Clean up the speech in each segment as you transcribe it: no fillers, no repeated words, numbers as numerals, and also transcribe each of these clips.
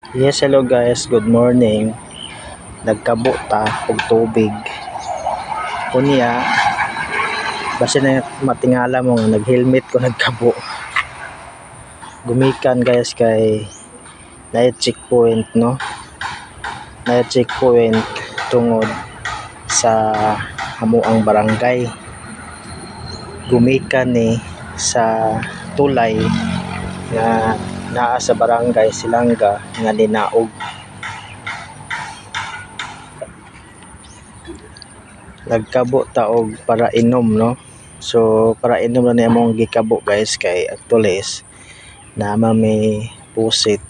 Yes, hello guys, good morning. Nagkabo ta og tubig. Kunya, basta na matingala mo nga nag-helmet ko nagkabo. Gumikan guys kay night checkpoint, no? Night checkpoint tungod sa amuang barangay. Gumikan ni sa tulay nga naa sa barangay Silanga nga ninaog. Nagkabo ta og para inom, no? So para inom na among gikabo guys kay actually nama may pusit.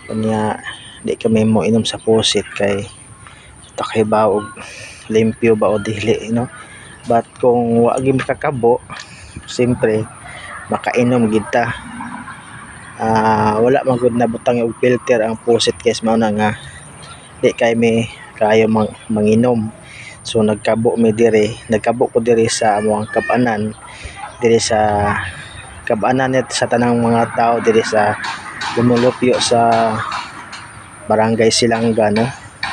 Kunya di kami mo inom sa pusit kay takibaw og limpyo ba o dili, no? But kung wa gyud makakabo, siyempre makainom gid ta. Wala man gud nabutang og filter ang pusit guys, mao na nga di kay mi kayo manginom. So nagkabo ko diri sa among kab-anan, diri sa kab-anan net sa tanang mga tao diri sa lumulupyo sa barangay Silanga, no?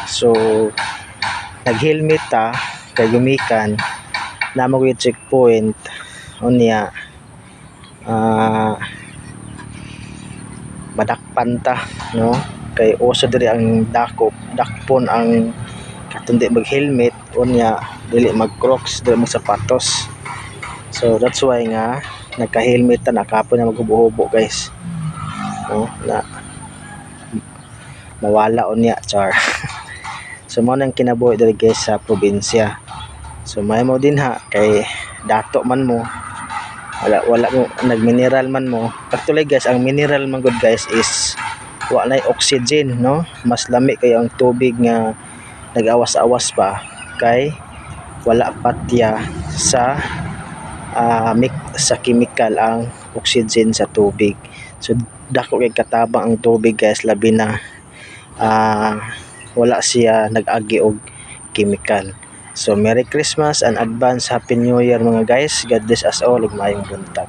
So nag-helmet ta kay gumikan na mo checkpoint unya madakpan ta, no? Kay uso diri ang dakpon ang katundi mag helmet unya dili mag crocs, dili mag sapatos. So that's why nga nagka-helmet ta, nakapon na maghubo-hubo guys, no? Na mawala unya char. So mo nang kinabuhi diri guys sa probinsya. So may mo din ha kay dato man mo, wala mo nagmineral man mo. Actually guys, ang mineral man good guys is wala oxygen, no? Mas lami kay ang tubig nga nag-awas-awas pa kay wala patya sa sa chemical ang oxygen sa tubig. So dako kay katabang ang tubig guys, labi na wala siya nag-agi og chemical. So Merry Christmas and advance Happy New Year mga guys. God bless us all ug maayong buntag.